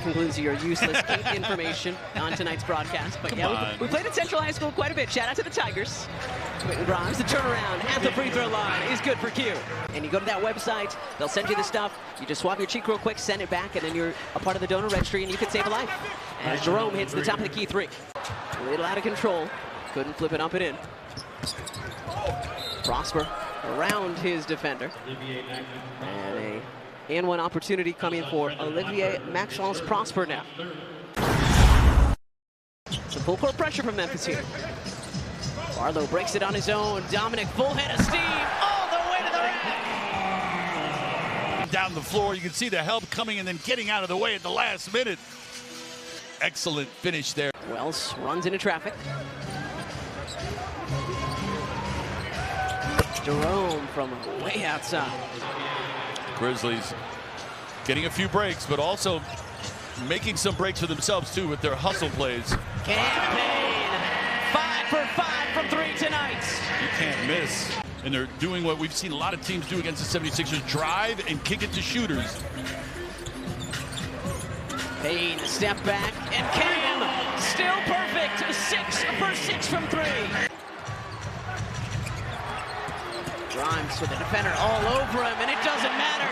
Concludes your useless kink information on tonight's broadcast. But yeah, we played at Central High School quite a bit. Shout out to the Tigers. Quentin Grimes, the turnaround at the free throw line is good for Q. And you go to that website, they'll send you the stuff. You just swap your cheek real quick, send it back, and then you're a part of the donor registry, and you can save a life. As Jerome hits the top of the key three. A little out of control. Couldn't flip it up and in. Prosper around his defender. And a and one opportunity coming for Olivier Maxence Prosper now. Some full court pressure from Memphis here. Barlow breaks it on his own. Dominic, full head of steam all the way to the rack. Down the floor, you can see the help coming and then getting out of the way at the last minute. Excellent finish there. Wells runs into traffic. Jerome from way outside. Grizzlies getting a few breaks, but also making some breaks for themselves too with their hustle plays. Campaign 5 for 5 from 3 tonight. You can't miss. And they're doing what we've seen a lot of teams do against the 76ers, drive and kick it to shooters. Payne, step back, and Cam still perfect. 6 for 6 from 3. Grimes with the defender all over him, and it doesn't matter.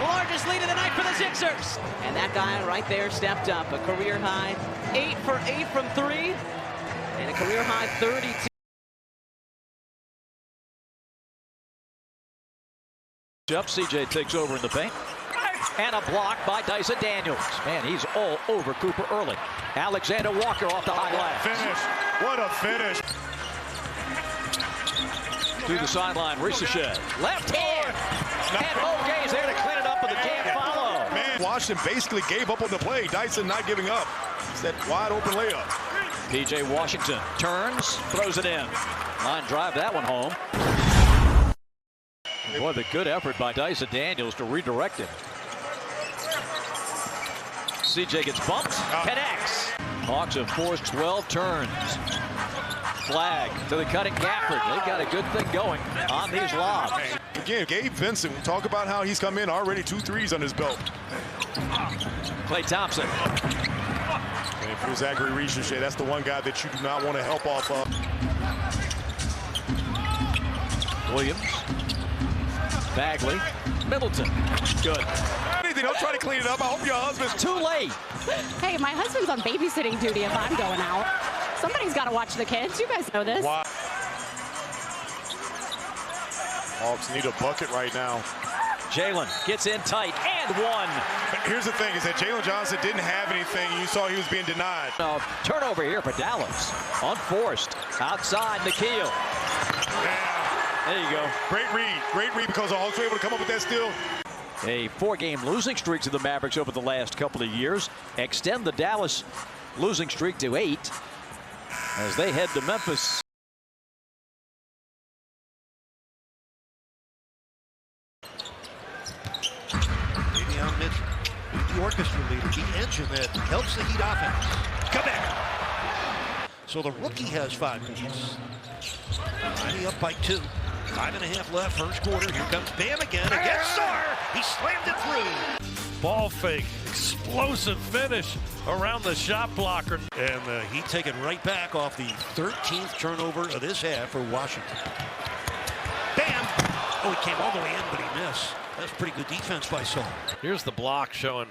Largest lead of the night for the Sixers. And that guy right there stepped up. A career high 8 for 8 from 3, and a career high 32. CJ takes over in the paint. And a block by Dyson Daniels. Man, he's all over Cooper early. Alexander Walker off the high glass. Finish. What a finish. To the sideline, Ricochet. Left hand. And Moga's there to clean it up, but the can't follow. Man, Washington basically gave up on the play. Dyson not giving up. It's that wide open layup. PJ Washington turns, throws it in. Line drive that one home. Boy, the good effort by Dyson Daniels to redirect it. CJ gets bumped, connects. Hawks have forced 12 turns. Flag to the cutting Gafford. They've got a good thing going on these lobs. Again, Gabe Vincent, we talk about how he's come in already 2 threes on his belt. Klay Thompson. And for Zachary Ricochet, that's the one guy that you do not want to help off of. Williams. Bagley. Middleton. Good. Don't try to clean it up. I hope your husband's too late. Hey, my husband's on babysitting duty if I'm going out. Somebody's got to watch the kids. You guys know this. Wow. Hawks need a bucket right now. Jalen gets in tight and one. Here's the thing is that Jalen Johnson didn't have anything. You saw he was being denied. Turnover here for Dallas. Unforced. Outside Nikhil. Yeah. There you go. Great read. Great read because the Hawks were able to come up with that steal. A 4-game losing streak to the Mavericks over the last couple of years. Extend the Dallas losing streak to 8 as they head to Memphis. Davion Mitchell, the orchestra leader, the engine that helps the Heat offense. Come back. So the rookie has 5 points. Miami up by 2. 5.5 left, first quarter. Here comes Bam again against Sarr. He slammed it through. Ball fake, explosive finish around the shot blocker. And the Heat taken right back off the 13th turnover of this half for Washington. Bam! Oh, he came all the way in, but he missed. That's pretty good defense by Sarr. Here's the block showing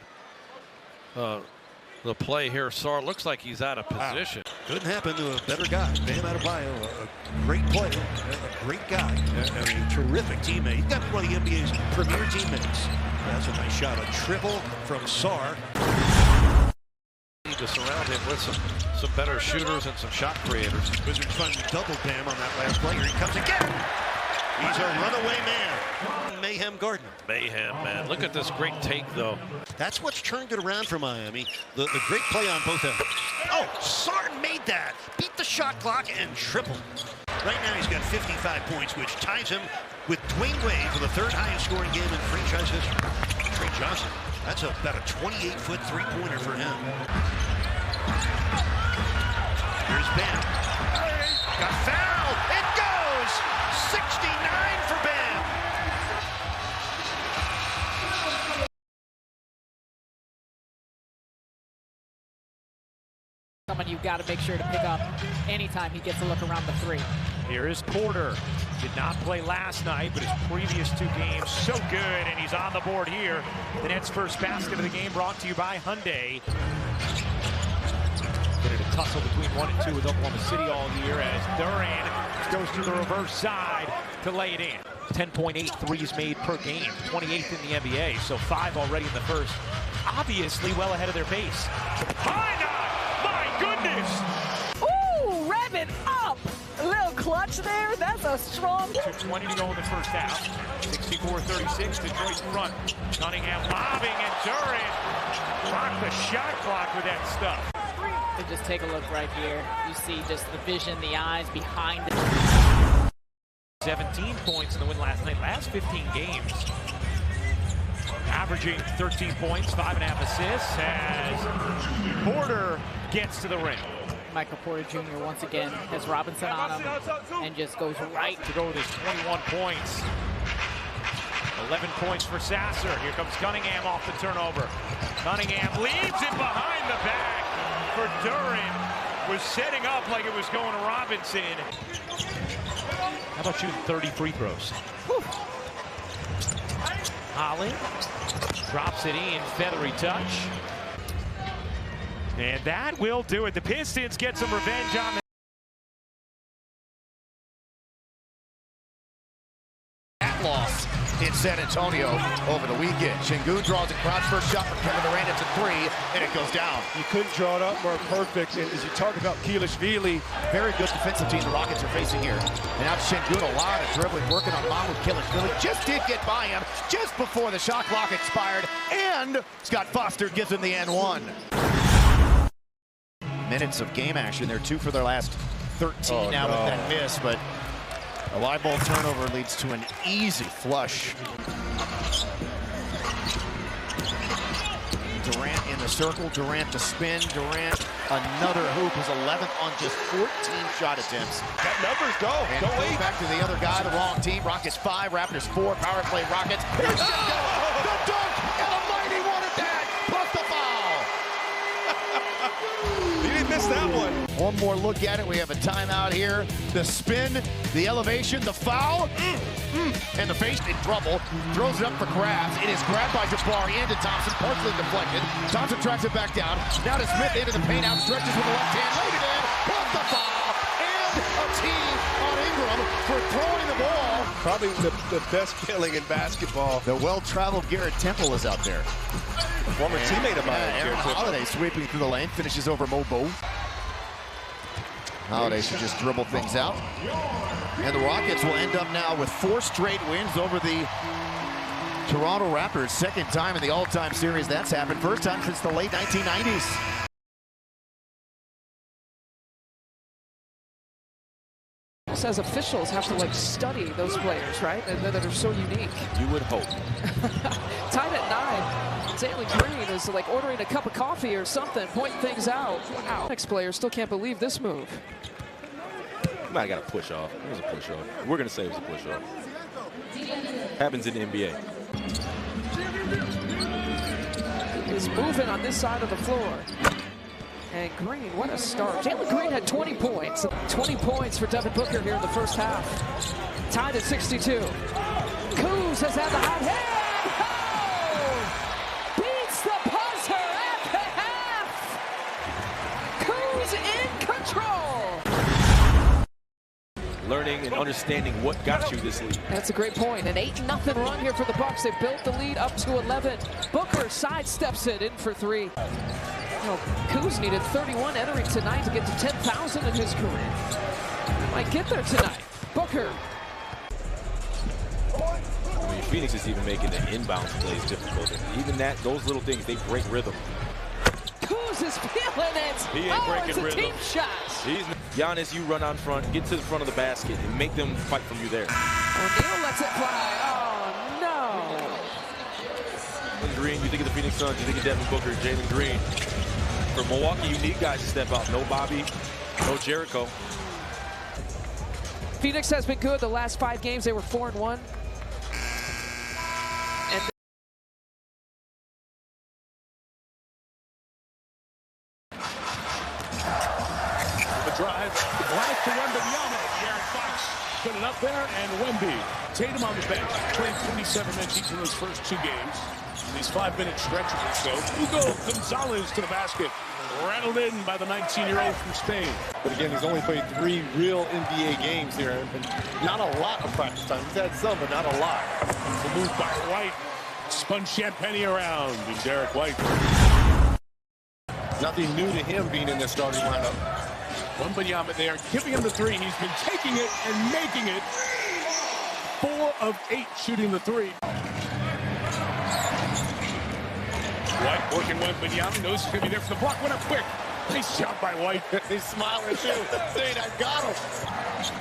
the play here. Sarr looks like he's out of position. Wow. Couldn't happen to a better guy. Bam Adebayo, a great player, a great guy, a terrific teammate. He's got one of the NBA's premier teammates. That's a nice shot. A triple from Sarr. Need to surround him with some better shooters and some shot creators. Wizards finally doubled Bam on that last play. Here he comes again. He's a runaway man. Mayhem Gardner. Mayhem, man. Look at this great take, though. That's what's turned it around for Miami. The great play on both ends. Oh, Sarr made that. Beat the shot clock and triple. Right now he's got 55 points, which ties him with Dwayne Wade for the 3rd highest scoring game in franchise history. Trey Johnson, that's about a 28-foot three-pointer for him. Here's Bam. Got fouled. It goes. 69 for Bam. Someone you've got to make sure to pick up anytime he gets a look around the three. Here is Porter. Did not play last night, but his previous 2 games so good, and he's on the board here. The Nets' first basket of the game brought to you by Hyundai. Been in a tussle between 1 and 2 with Oklahoma City all year as Durant goes to the reverse side to lay it in. 10.8 threes made per game, 28th in the NBA, so 5 already in the first. Obviously well ahead of their pace. Why not? My goodness! Ooh, rev it up! A little clutch there. That's a strong. 2:20 to go in the first half. 64-36, Detroit's run. Cunningham lobbing, and Durant rocked the shot clock with that stuff. And just take a look right here. You see just the vision, the eyes behind it. 17 points in the win last night. Last 15 games. Averaging 13 points, 5.5 assists as Porter gets to the rim. Michael Porter Jr. once again has Robinson on him and just goes right to go with his 21 points. 11 points for Sasser. Here comes Cunningham off the turnover. Cunningham leaves it behind the back for Durant. Was setting up like it was going to Robinson. How about shooting 30 free throws? Whew. Holly drops it in, feathery touch. And that will do it. The Pistons get some revenge on that loss in San Antonio over the weekend. Şengün draws a crowd first shot for Kevin Durant. It's a 3, and it goes down. You couldn't draw it up more perfect. And as you talk about Kilishvili, very good defensive team the Rockets are facing here. And now Şengün, a lot of dribbling, working on Mahmoud Kilishvili. Just did get by him just before the shot clock expired. And Scott Foster gives him the N1. Minutes of game action. They're 2 for their last 13 now with that miss, but a live ball turnover leads to an easy flush. Durant in the circle, Durant to spin, Durant another hoop, his 11th on just 14 shot attempts. Got numbers, go. And Don't wait. Back to the other guy, the wrong team. Rockets 5, Raptors 4, power play Rockets. Here's the dunk, and a mighty one at that, plus the foul. You didn't miss that one. One more look at it. We have a timeout here. The spin, the elevation, the foul, and the face in trouble. Throws it up for grabs. It is grabbed by Jabari into Thompson, partially deflected. Thompson tracks it back down. Now to Smith into the paint, outstretches with the left hand, laid it in, plus the foul, and a team on Ingram for throwing the ball. probably the best feeling in basketball. The well-traveled Garrett Temple is out there. Former teammate of mine. Aaron Holiday sweeping through the lane, finishes over Mobo. Holiday should just dribble things out. And the Rockets will end up now with 4 straight wins over the Toronto Raptors. Second time in the all-time series that's happened. First time since the late 1990s. As officials have to like study those players, right? That are so unique. You would hope. Tied at 9. Jalen Green is like ordering a cup of coffee or something, pointing things out. Wow. Next player still can't believe this move. You might have got a push off. It was a push off. We're going to say it was a push off. Happens in the NBA. Is moving on this side of the floor. And Green, what a start. Jalen Green had 20 points. 20 points for Devin Booker here in the first half. Tied at 62. Kuz has had the hot hand. Oh! Beats the buzzer at the half. Kuz in control. Learning and understanding what got you this lead. That's a great point. An 8-0 run here for the Bucks. They built the lead up to 11. Booker sidesteps it in for 3. Well, Kuz needed 31 entering tonight to get to 10,000 in his career. Might get there tonight. Booker. I mean, Phoenix is even making the inbound plays difficult. Even that, those little things, they break rhythm. Kuz is feeling it. He ain't breaking it's a rhythm. team shot. Giannis, you run out front, get to the front of the basket, and make them fight from you there. O'Neal lets it fly. Oh, no. Green, you think of the Phoenix Suns, you think of Devin Booker, Jalen Green. For Milwaukee, you need guys to step out. No Bobby, no Jericho. Phoenix has been good. The last 5 games, they were 4-1. And drive. Right to Wembanyama. Aaron Fox put it up there, and Wemby. Tatum on the bench. Played 27 minutes each in those first 2 games. These 5-minute stretches or so. Hugo Gonzalez to the basket. Rattled in by the 19-year-old from Spain. But again, he's only played 3 real NBA games here. And not a lot of practice time. He's had some, but not a lot. The move by White. Spun Champagny around. And Derek White. Nothing new to him being in the starting lineup. Wembanyama, they are giving him the 3. He's been taking it and making it. 4 of 8 shooting the 3. White working Wembanyama, knows he's going to be there for the block. Went up quick. Nice job by White. He's smiling too, saying, I got him.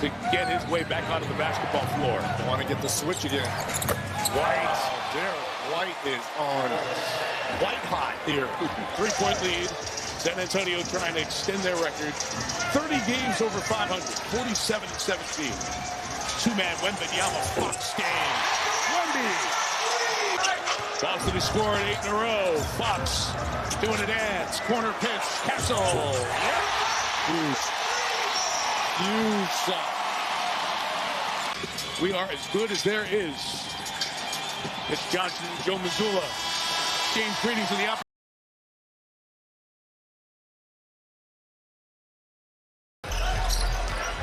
To get his way back onto the basketball floor. I want to get the switch again. White. Derek White is on white hot here. 3-point lead. San Antonio trying to extend their record. 30 games over 500. 47-17. 2-man Wembanyama Fox game. Wemby. Boston has scored 8 in a row. Fox doing a dance. Corner pitch. Castle. Yep. Huge shot. We are as good as there is. It's Johnson and Joe Mazzulla. James Greetings in the opposite.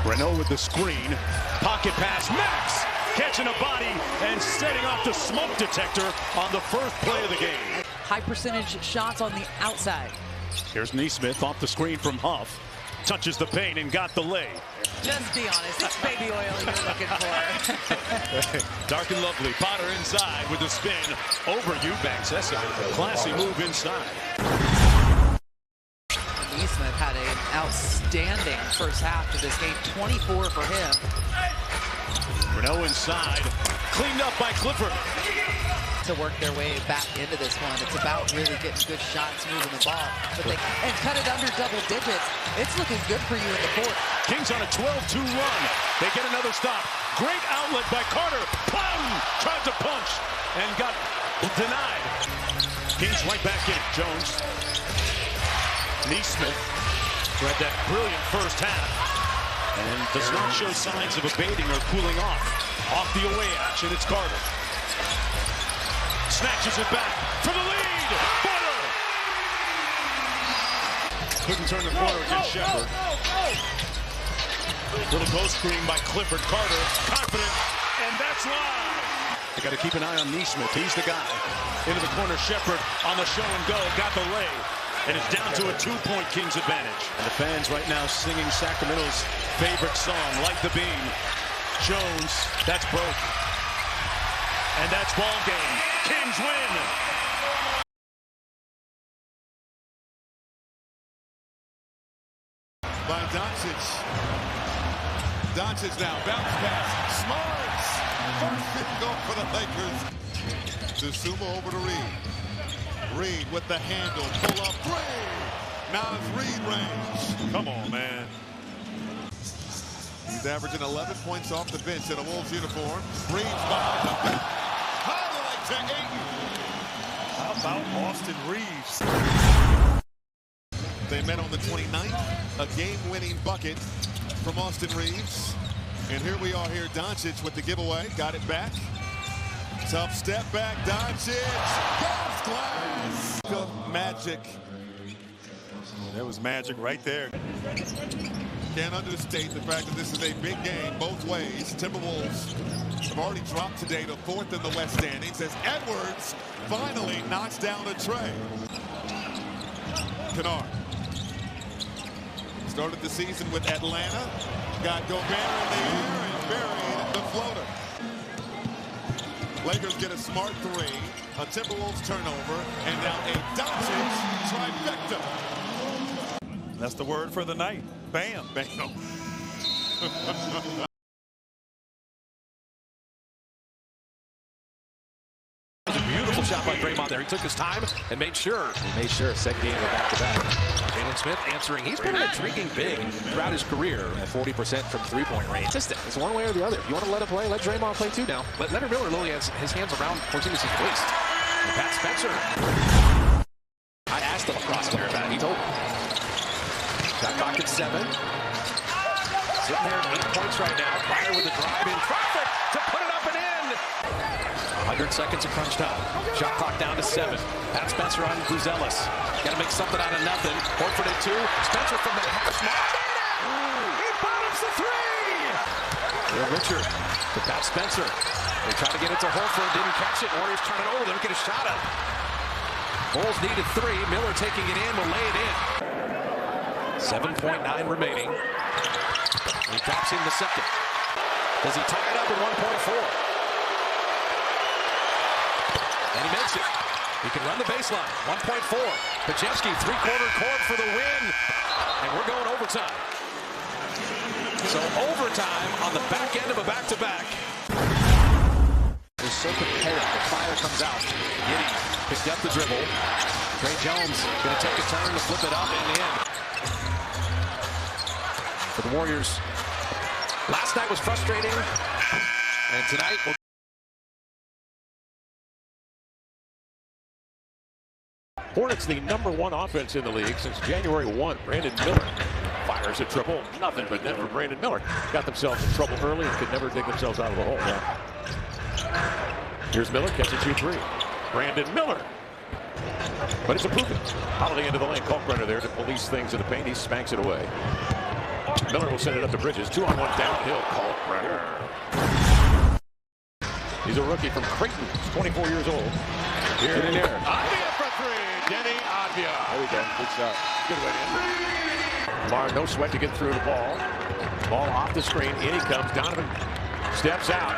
Renault with the screen. Pocket pass. Max catching a body and setting off the smoke detector on the first play of the game. High percentage shots on the outside. Here's Neesmith off the screen from Huff. Touches the paint and got the lay. Just be honest, it's baby oil you're looking for. Dark and lovely. Potter inside with the spin over Eubanks. That's a classy move inside. Neesmith had an outstanding first half to this game. 24 for him. Renault inside. Cleaned up by Clifford. To work their way back into this one. It's about really getting good shots, moving the ball. And cut it under double digits. It's looking good for you in the fourth. Kings on a 12-2 run. They get another stop. Great outlet by Carter. Plum! Tried to punch and got denied. Kings right back in. Jones. Neesmith, who had that brilliant first half and does not show signs of abating or cooling off. Off the away action, it's Carter. Snatches it back for the lead. Butter! Couldn't turn the corner against Shepard. Little ghost screen by Clifford. Carter, confident, and that's live. They got to keep an eye on Neesmith. He's the guy. Into the corner, Shepard on the show and go. Got the lay. And it's down to a 2-point Kings advantage. And the fans right now singing Sacramento's favorite song, Light the Beam. Jones, that's broke. And that's ball game. Kings win. By Doncic. Doncic now, bounce pass. Smarts. First and goal for the Lakers. Dosunmu over to Reed. Reed with the handle. Pull up 3. Now it's Reed range. Come on, man. He's averaging 11 points off the bench in a Wolves uniform. Reed's behind the bench. Highlight to Ayton. How about Austin Reeves? They met on the 29th. A game-winning bucket from Austin Reeves. And here we are here. Doncic with the giveaway. Got it back. Tough step back. Doncic. Goes glass. Magic. There was magic right there. Can't understate the fact that this is a big game both ways. Timberwolves have already dropped today to 4th in the West standings as Edwards finally knocks down a tray. Kennard started the season with Atlanta. Got Gobert in the air and buried the floater. Lakers get a smart 3, a Timberwolves turnover, and now a Doncic trifecta. That's the word for the night. Bam, bam. A beautiful shot by Draymond there. He took his time and made sure. Second game of back-to-back. Jalen Smith answering. He's been intriguing big throughout his career. At 40% from three-point range. It's one way or the other. If you want to let him play, let Draymond play too now. Let Leonard Miller literally has his hands around Porzingis' waist. And Pat Spencer. I asked him across there about it. He told me. Shot clock at 7. Sitting there at 8 points right now. Fire with the drive in traffic to put it up and in. 100 seconds of crunch time. Shot clock down to 7. Pat Spencer on Grizzlies. Got to make something out of nothing. Horford at 2. Spencer from the half mark. He bottoms the 3. Richard to Pat Spencer. They try to get it to Horford. Didn't catch it. Warriors turn it over. They don't get a shot up. Bulls needed 3. Miller taking it in. Will lay it in. 7.9 remaining. He drops in the second. Does he tie it up in 1.4? And he makes it. He can run the baseline. 1.4. Pajewski, three-quarter court for the win. And we're going overtime. So overtime on the back end of a back-to-back. It's so competitive. The fire comes out. Giddey picked up the dribble. Trey Jones going to take a turn to flip it up and in. For the Warriors. Last night was frustrating. And tonight will Hornets, the #1 offense in the league since January 1. Brandon Miller fires a triple. Nothing but net for Brandon Miller. Got themselves in trouble early and could never dig themselves out of the hole. Yeah. Here's Miller, catches 2-3. Brandon Miller. But it's improving. Holiday into the lane. Kalkbrenner there to police things in the paint. He smacks it away. Miller will send it up to Bridges. 2-on-1 downhill. Kalkbrenner. He's a rookie from Creighton. He's 24 years old. Here in the air. Avdia for 3. Denny Avdia. There we go. Good shot. Good way to end it. Lamar, no sweat to get through the ball. Ball off the screen. In he comes. Donovan steps out.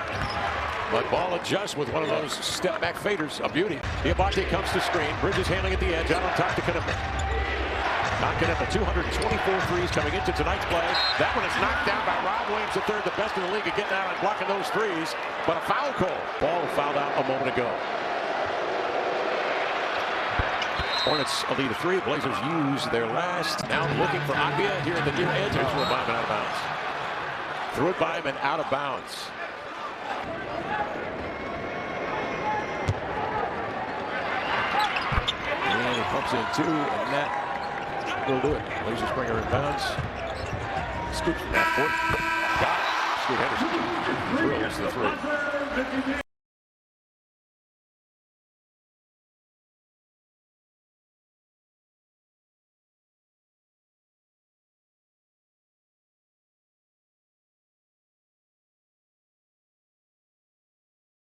But ball adjusts with one of those step-back faders. A beauty. Diabate comes to screen. Bridges handling at the edge. Out on top to Knipper. Not Knipper. 224 threes coming into tonight's play. That one is knocked down by Rob Williams III, the best in the league at getting out and blocking those threes. But a foul call. Ball fouled out a moment ago. Hornets a lead of 3. Blazers use their last. Now looking for Avdia here at the near edge. Threw it by him and out of bounds. Threw it by him and out of bounds. And he pumps in 2, and that will do it. Blazers bring her in bounds. Scoop from that court. Got it. Scoot Henderson drills the 3.